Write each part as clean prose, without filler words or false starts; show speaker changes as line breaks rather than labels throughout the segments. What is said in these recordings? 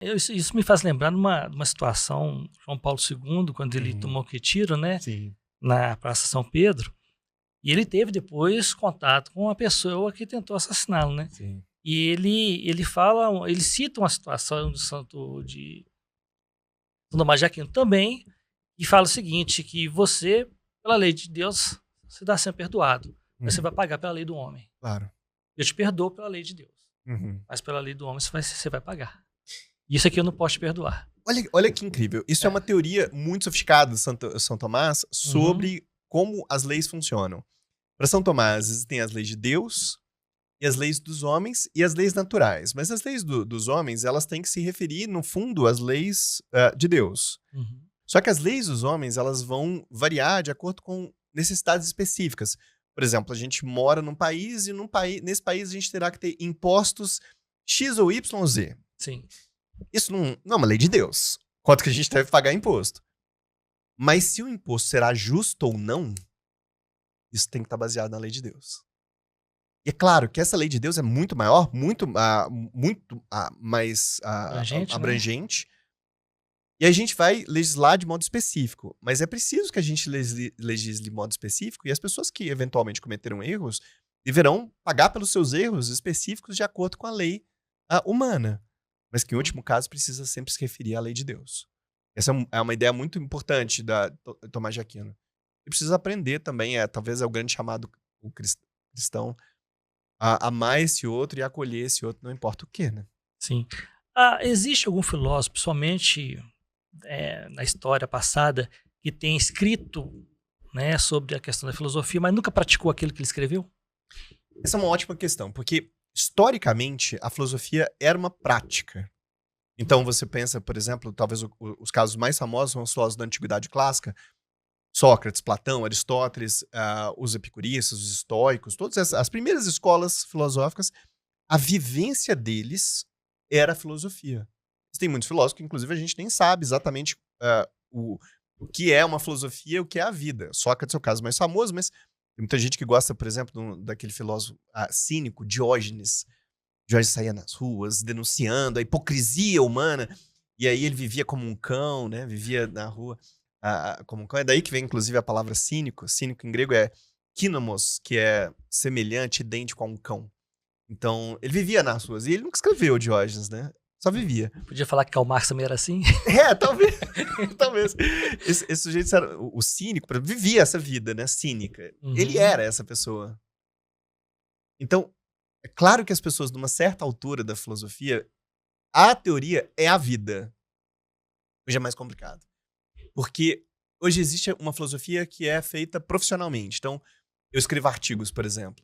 Isso me faz lembrar de uma situação, João Paulo II, quando ele
Uhum.
tomou o retiro, né,
Sim.
na Praça São Pedro, e ele teve depois contato com uma pessoa que tentou assassiná-lo, né?
Sim.
E ele cita uma situação do Santo Tomás de Aquino também, e fala o seguinte, que você, pela lei de Deus, você dá sempre perdoado, mas você vai pagar pela lei do homem.
Claro.
Eu te perdoo pela lei de Deus,
Uhum.
mas pela lei do homem você vai pagar. Isso aqui eu não posso te perdoar.
Olha que incrível. Isso é uma teoria muito sofisticada de São Tomás
Uhum.
sobre como as leis funcionam. Para São Tomás, existem as leis de Deus e as leis dos homens e as leis naturais. Mas as leis dos homens, elas têm que se referir, no fundo, às leis de Deus.
Uhum.
Só que as leis dos homens, elas vão variar de acordo com necessidades específicas. Por exemplo, a gente mora num país e nesse país a gente terá que ter impostos X ou Y ou Z.
Sim.
Isso não é uma lei de Deus. Quanto que a gente deve pagar imposto. Mas se o imposto será justo ou não, isso tem que estar baseado na lei de Deus. E é claro que essa lei de Deus é muito maior, muito mais
Abrangente, né?
abrangente. E a gente vai legislar de modo específico. Mas é preciso que a gente legisle de modo específico e as pessoas que eventualmente cometeram erros deverão pagar pelos seus erros específicos de acordo com a lei humana. Mas que, em último caso, precisa sempre se referir à lei de Deus. Essa é uma ideia muito importante da Tomás de Aquino. E precisa aprender também, talvez é o grande chamado o cristão, a amar esse outro e acolher esse outro, não importa o quê, né?
Sim. Existe algum filósofo, somente na história passada, que tem escrito, né, sobre a questão da filosofia, mas nunca praticou aquilo que ele escreveu?
Essa é uma ótima questão, porque historicamente a filosofia era uma prática. Então você pensa, por exemplo, talvez os casos mais famosos são os filósofos da antiguidade clássica, Sócrates, Platão, Aristóteles, os epicuristas, os estoicos, todas as primeiras escolas filosóficas, a vivência deles era a filosofia. Tem muitos filósofos que, inclusive, a gente nem sabe exatamente o que é uma filosofia, o que é a vida. Sócrates é o caso mais famoso, mas tem muita gente que gosta, por exemplo, daquele filósofo cínico, Diógenes. Diógenes saía nas ruas denunciando a hipocrisia humana, e aí ele vivia como um cão, né? Vivia na rua como um cão. É daí que vem, inclusive, a palavra cínico. Cínico em grego é kínamos, que é semelhante, idêntico a um cão. Então, ele vivia nas ruas. E ele nunca escreveu Diógenes, né? Só vivia.
Podia falar que Karl Marx também era assim?
Talvez. Talvez. Esse sujeito, era, o cínico, vivia essa vida, né? Cínica.
Uhum.
Ele era essa pessoa. Então, é claro que as pessoas, numa certa altura da filosofia, a teoria é a vida. Hoje é mais complicado. Porque hoje existe uma filosofia que é feita profissionalmente. Então, eu escrevo artigos, por exemplo.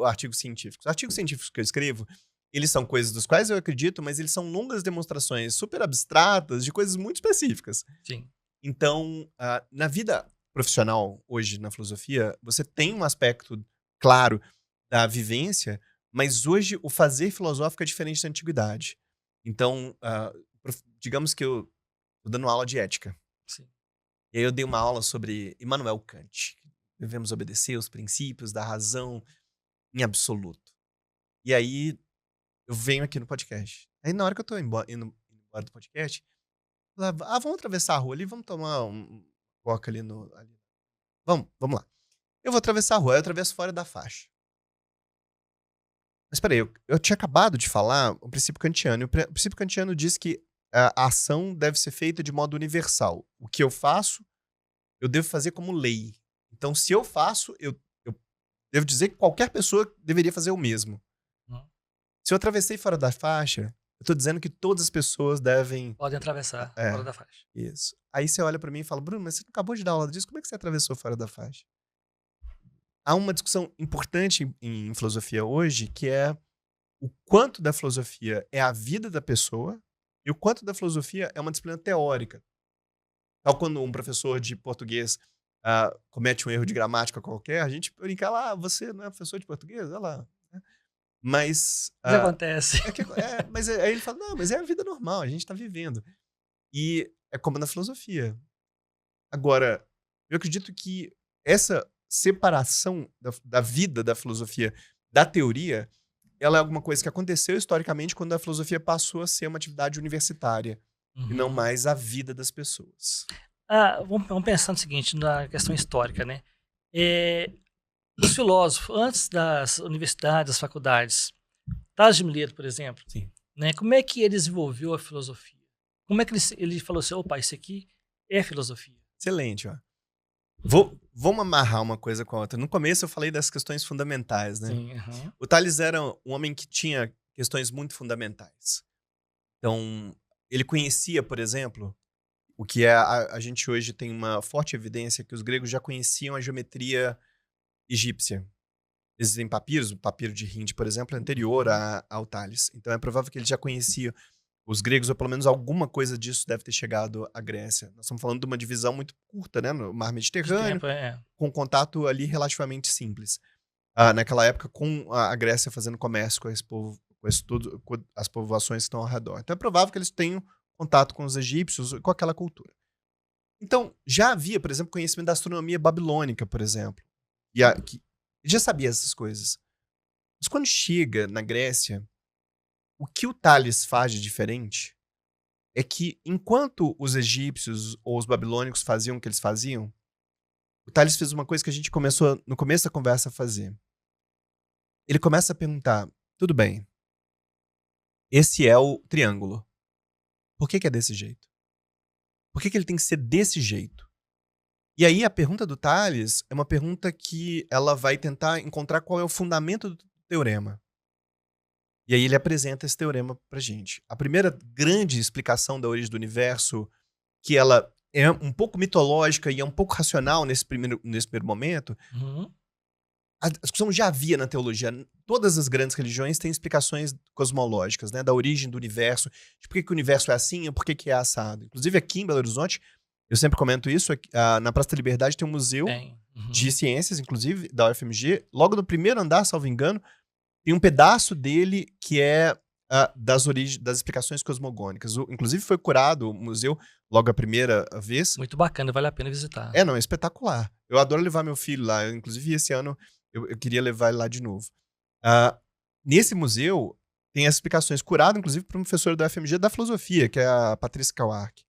Artigos científicos. Artigos científicos que eu escrevo, eles são coisas dos quais eu acredito, mas eles são longas demonstrações super abstratas de coisas muito específicas.
Sim.
Então, na vida profissional, hoje, na filosofia, você tem um aspecto claro da vivência, mas hoje o fazer filosófico é diferente da antiguidade. Então, digamos que eu tô dando aula de ética.
Sim.
E aí eu dei uma aula sobre Immanuel Kant. Devemos obedecer os princípios da razão em absoluto. E aí eu venho aqui no podcast. Aí na hora que eu tô indo embora do podcast, eu falo, vamos atravessar a rua ali, vamos tomar um coca ali ali. Vamos lá. Eu vou atravessar a rua, eu atravesso fora da faixa. Mas peraí, eu tinha acabado de falar o princípio kantiano. E o princípio kantiano diz que a ação deve ser feita de modo universal. O que eu faço, eu devo fazer como lei. Então, se eu faço, eu devo dizer que qualquer pessoa deveria fazer o mesmo. Se eu atravessei fora da faixa, eu tô dizendo que todas as pessoas devem...
Podem atravessar fora da faixa.
Isso. Aí você olha pra mim e fala, Bruno, mas você não acabou de dar aula disso, como é que você atravessou fora da faixa? Há uma discussão importante em filosofia hoje, que é o quanto da filosofia é a vida da pessoa e o quanto da filosofia é uma disciplina teórica. Tal quando um professor de português comete um erro de gramática qualquer, a gente brinca lá, você não é professor de português? Olha lá. Mas...
Isso acontece.
Mas aí ele fala, não, mas é a vida normal, a gente tá vivendo. E é como na filosofia. Agora, eu acredito que essa separação da vida da filosofia da teoria ela é alguma coisa que aconteceu historicamente quando a filosofia passou a ser uma atividade universitária e não
Uhum.
mais a vida das pessoas.
Vamos pensar no seguinte, na questão histórica, né? É, os filósofos, antes das universidades, das faculdades, Tales de Mileto, por exemplo,
Sim.
né? Como é que ele desenvolveu a filosofia? Como é que ele falou assim, opa, isso aqui é filosofia?
Excelente, ó. Vamos amarrar uma coisa com a outra. No começo eu falei das questões fundamentais, né?
Sim, aham.
O Tales era um homem que tinha questões muito fundamentais. Então, ele conhecia, por exemplo, o que é a gente hoje tem uma forte evidência que os gregos já conheciam a geometria egípcia. Existem papiros, o papiro de Hind, por exemplo, é anterior ao Tales. Então é provável que ele já conhecia os gregos, ou pelo menos alguma coisa disso deve ter chegado à Grécia. Nós estamos falando de uma divisão muito curta, né, no mar
De
Mediterrâneo,
tempo, é.
com contato ali relativamente simples. Naquela época, com a Grécia fazendo comércio com esse povo, com as povoações que estão ao redor. Então é provável que eles tenham contato com os egípcios, com aquela cultura. Então, já havia, por exemplo, conhecimento da astronomia babilônica, por exemplo. Que ele já sabia essas coisas. Mas quando chega na Grécia, o que o Tales faz de diferente é que, enquanto os egípcios ou os babilônicos faziam o que eles faziam, o Tales fez uma coisa que a gente começou, no começo da conversa, a fazer. Ele começa a perguntar, tudo bem, esse é o triângulo. Por que é desse jeito? Por que ele tem que ser desse jeito? E aí a pergunta do Tales é uma pergunta que ela vai tentar encontrar qual é o fundamento do teorema. E aí ele apresenta esse teorema pra gente. A primeira grande explicação da origem do universo, que ela é um pouco mitológica e é um pouco racional nesse primeiro momento,
Uhum.
a discussão já havia na teologia. Todas as grandes religiões têm explicações cosmológicas, né? Da origem do universo, de por que o universo é assim e por que é assado. Inclusive aqui em Belo Horizonte, eu sempre comento isso, na Praça da Liberdade tem um museu
Tem.
de
Uhum.
ciências, inclusive, da UFMG. Logo no primeiro andar, salvo engano, tem um pedaço dele que é das explicações cosmogônicas. Inclusive foi curado o museu logo a primeira vez.
Muito bacana, vale a pena visitar.
Não, é espetacular. Eu adoro levar meu filho lá. Inclusive, esse ano eu queria levar ele lá de novo. Nesse museu, tem as explicações curado, inclusive, por uma professora da UFMG da filosofia, que é a Patrícia Kawark.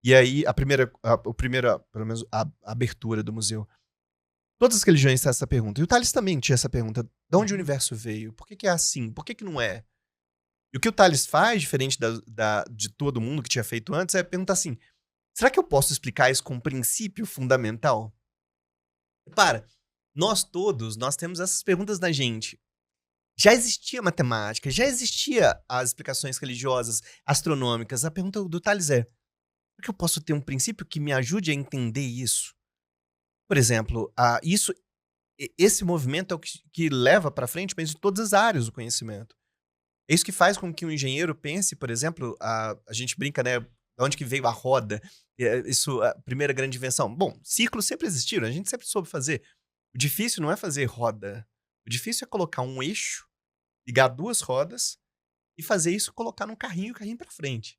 E aí, pelo menos, a abertura do museu. Todas as religiões têm essa pergunta. E o Tales também tinha essa pergunta. De onde o universo veio? Por que é assim? Por que não é? E o que o Tales faz, diferente de todo mundo que tinha feito antes, é perguntar assim, será que eu posso explicar isso com um princípio fundamental? Para, nós temos essas perguntas na gente. Já existia matemática, já existia as explicações religiosas, astronômicas. A pergunta do Tales é, será que eu posso ter um princípio que me ajude a entender isso? Por exemplo, esse movimento é o que leva para frente, mas em todas as áreas do conhecimento. É isso que faz com que um engenheiro pense, por exemplo, a gente brinca, né, de onde que veio a roda, isso, a primeira grande invenção. Bom, círculos sempre existiram, a gente sempre soube fazer. O difícil não é fazer roda. O difícil é colocar um eixo, ligar duas rodas e fazer isso colocar num carrinho e o carrinho para frente.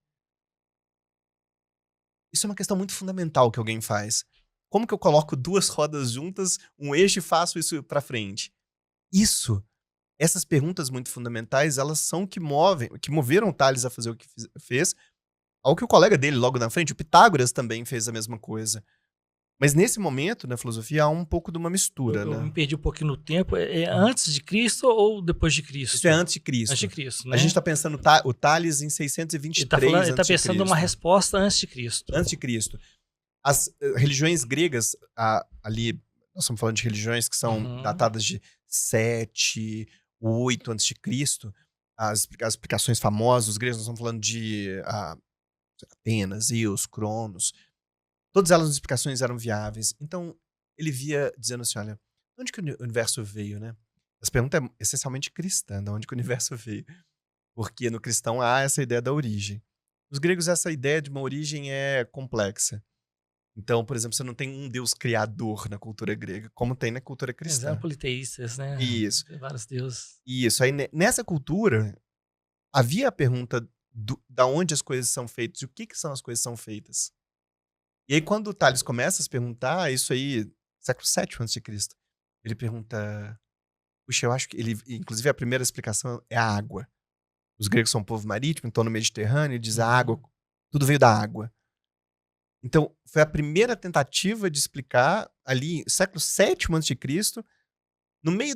Isso é uma questão muito fundamental que alguém faz. Como que eu coloco duas rodas juntas, um eixo e faço isso para frente? Essas perguntas muito fundamentais, elas são que moveram o Tales a fazer o que fez, ao que o colega dele logo na frente, o Pitágoras, também fez a mesma coisa. Mas nesse momento, na filosofia, há um pouco de uma mistura,
Eu me
né?
perdi um pouquinho no tempo. É antes de Cristo ou depois de Cristo?
Isso é antes de Cristo.
Antes de Cristo, né?
A gente está pensando o Tales em
Ele
623
está pensando numa resposta antes de Cristo.
Antes de Cristo. As religiões gregas, ali, nós estamos falando de religiões que são datadas de 7, 8 antes de Cristo. As explicações famosas dos gregos, nós estamos falando de Atenas, Zeus, Cronos. Todas elas as explicações eram viáveis. Então, ele via dizendo assim, olha, de onde que o universo veio, né? Essa pergunta é essencialmente cristã, de onde que o universo veio. Porque no cristão há essa ideia da origem. Nos gregos, essa ideia de uma origem é complexa. Então, por exemplo, você não tem um deus criador na cultura grega, como tem na cultura
Eles
cristã.
eram politeístas, né?
Isso.
Tem vários deuses.
Isso. Aí, nessa cultura, havia a pergunta da onde as coisas são feitas e o que são as coisas que são feitas. E aí, quando o Tales começa a se perguntar, isso aí, século VII a.C., ele pergunta, puxa, eu acho que ele, inclusive a primeira explicação é a água. Os gregos são um povo marítimo, então no Mediterrâneo, ele diz a água, tudo veio da água. Então, foi a primeira tentativa de explicar ali, século VII a.C., no meio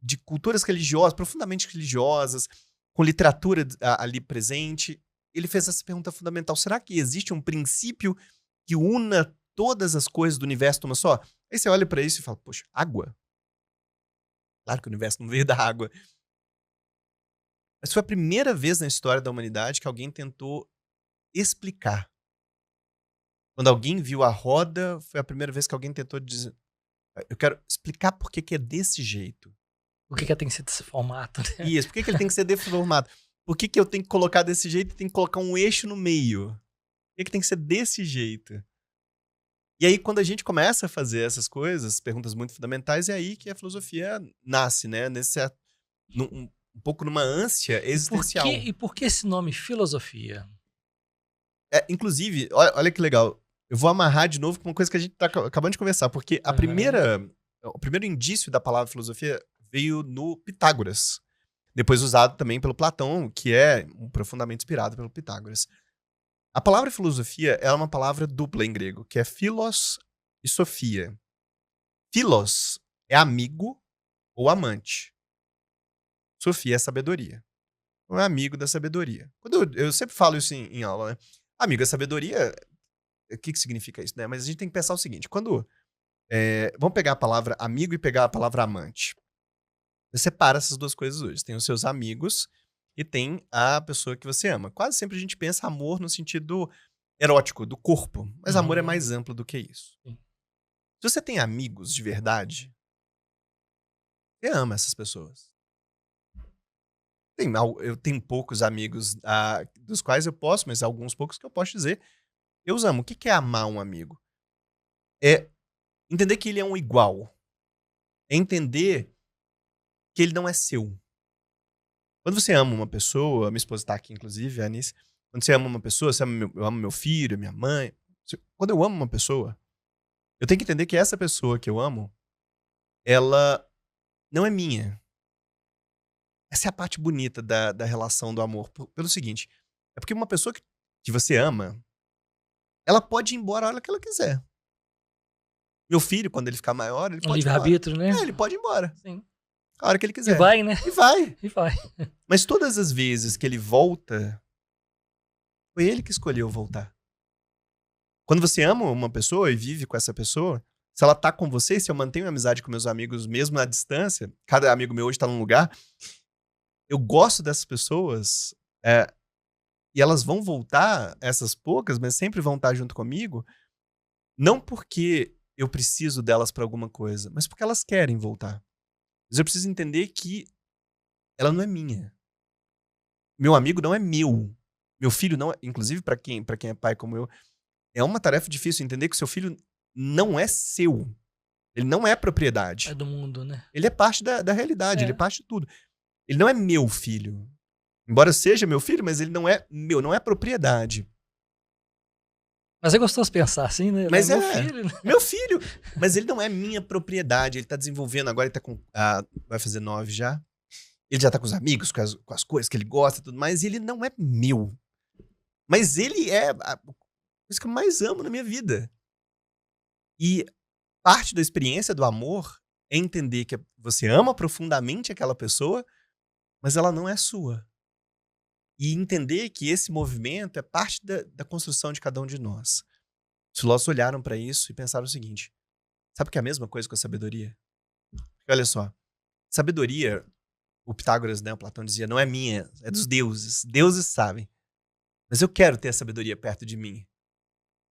de culturas religiosas, profundamente religiosas, com literatura ali presente, ele fez essa pergunta fundamental. Será que existe um princípio que una todas as coisas do universo numa só? Aí você olha para isso e fala, poxa, água? Claro que o universo não veio da água. Mas foi a primeira vez na história da humanidade que alguém tentou explicar. Quando alguém viu a roda, foi a primeira vez que alguém tentou dizer, eu quero explicar por que é desse jeito.
Por que tem que ser desse formato, né?
Isso, por que ele tem que ser deformado? Por que eu tenho que colocar desse jeito e tem que colocar um eixo no meio? Por que tem que ser desse jeito? E aí, quando a gente começa a fazer essas coisas, perguntas muito fundamentais, é aí que a filosofia nasce, né? Um pouco numa ânsia existencial.
E por que esse nome filosofia?
Inclusive, olha que legal. Eu vou amarrar de novo com uma coisa que a gente tá acabando de conversar, porque o primeiro indício da palavra filosofia veio no Pitágoras. Depois usado também pelo Platão, que é profundamente inspirado pelo Pitágoras. A palavra filosofia é uma palavra dupla em grego, que é philos e sofia. Philos é amigo ou amante. Sofia é sabedoria. Então é amigo da sabedoria. Eu sempre falo isso em aula, né? Amigo da sabedoria, o que significa isso, né? Mas a gente tem que pensar o seguinte, vamos pegar a palavra amigo e pegar a palavra amante. Você separa essas duas coisas hoje. Tem os seus amigos e tem a pessoa que você ama. Quase sempre a gente pensa amor no sentido erótico, do corpo. Mas amor é mais amplo do que isso.
Sim.
Se você tem amigos de verdade, você ama essas pessoas. Eu tenho poucos amigos dos quais eu posso, mas alguns poucos que eu posso dizer, eu os amo. O que é amar um amigo? É entender que ele é um igual. É entender que ele não é seu. Quando você ama uma pessoa, a minha esposa está aqui, inclusive, a Anice, quando você ama uma pessoa, eu amo meu filho, minha mãe. Quando eu amo uma pessoa, eu tenho que entender que essa pessoa que eu amo, ela não é minha. Essa é a parte bonita da relação do amor. Pelo seguinte, é porque uma pessoa que você ama, ela pode ir embora a hora que ela quiser. Meu filho, quando ele ficar maior, ele pode ir embora.
Livre-arbítrio, né?
Ele pode ir embora.
Sim.
A hora que ele quiser.
E vai, né?
E vai.
E vai.
Mas todas as vezes que ele volta, foi ele que escolheu voltar. Quando você ama uma pessoa e vive com essa pessoa, se ela tá com você, se eu mantenho amizade com meus amigos mesmo à distância, cada amigo meu hoje tá num lugar, eu gosto dessas pessoas e elas vão voltar, essas poucas, mas sempre vão estar junto comigo, não porque eu preciso delas pra alguma coisa, mas porque elas querem voltar. Mas eu preciso entender que ela não é minha. Meu amigo não é meu. Meu filho não é, inclusive pra quem é pai como eu, é uma tarefa difícil entender que o seu filho não é seu. Ele não é propriedade.
É do mundo, né?
Ele é parte da realidade, ele é parte de tudo. Ele não é meu filho. Embora seja meu filho, mas ele não é meu, não é propriedade.
Mas é gostoso pensar assim, né?
Mas
meu filho, né?
Meu filho. Mas ele não é minha propriedade. Ele tá desenvolvendo agora, ele tá com... vai fazer 9 já. Ele já tá com os amigos, com as coisas que ele gosta e tudo mais. E ele não é meu. Mas ele é a coisa que eu mais amo na minha vida. E parte da experiência do amor é entender que você ama profundamente aquela pessoa, mas ela não é sua. E entender que esse movimento é parte da construção de cada um de nós. Os filósofos olharam para isso e pensaram o seguinte: sabe que é a mesma coisa com a sabedoria? Porque olha só, sabedoria, o Pitágoras, né, o Platão dizia, não é minha, é dos deuses. Deuses sabem. Mas eu quero ter a sabedoria perto de mim.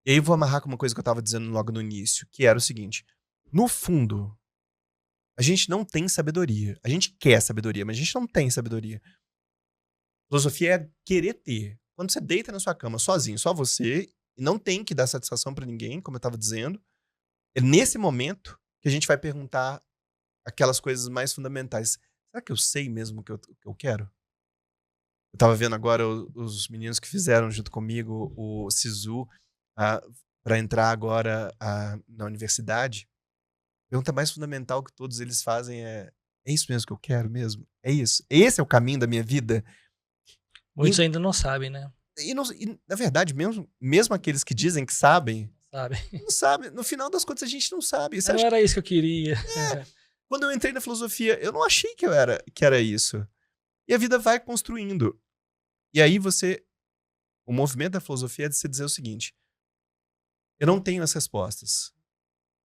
E aí eu vou amarrar com uma coisa que eu estava dizendo logo no início, que era o seguinte: no fundo, a gente não tem sabedoria. A gente quer sabedoria, mas a gente não tem sabedoria. Filosofia é querer ter. Quando você deita na sua cama sozinho, só você, e não tem que dar satisfação pra ninguém, como eu tava dizendo, é nesse momento que a gente vai perguntar aquelas coisas mais fundamentais. Será que eu sei mesmo o que eu quero? Eu tava vendo agora os meninos que fizeram junto comigo o SISU pra entrar agora na universidade. A pergunta mais fundamental que todos eles fazem é: É isso mesmo que eu quero mesmo? É isso? Esse é o caminho da minha vida?
Muitos ainda não sabem, né?
E, na verdade, mesmo aqueles que dizem que sabem,
Sabe?
não sabem. No final das contas, a gente não sabe. Você
Não
acha
era isso que eu queria.
quando eu entrei na filosofia, eu não achei que era isso. E a vida vai construindo. E aí o movimento da filosofia é de se dizer o seguinte: eu não tenho as respostas,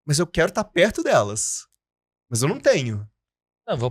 mas eu quero estar perto delas. Mas eu não tenho.
Não, vou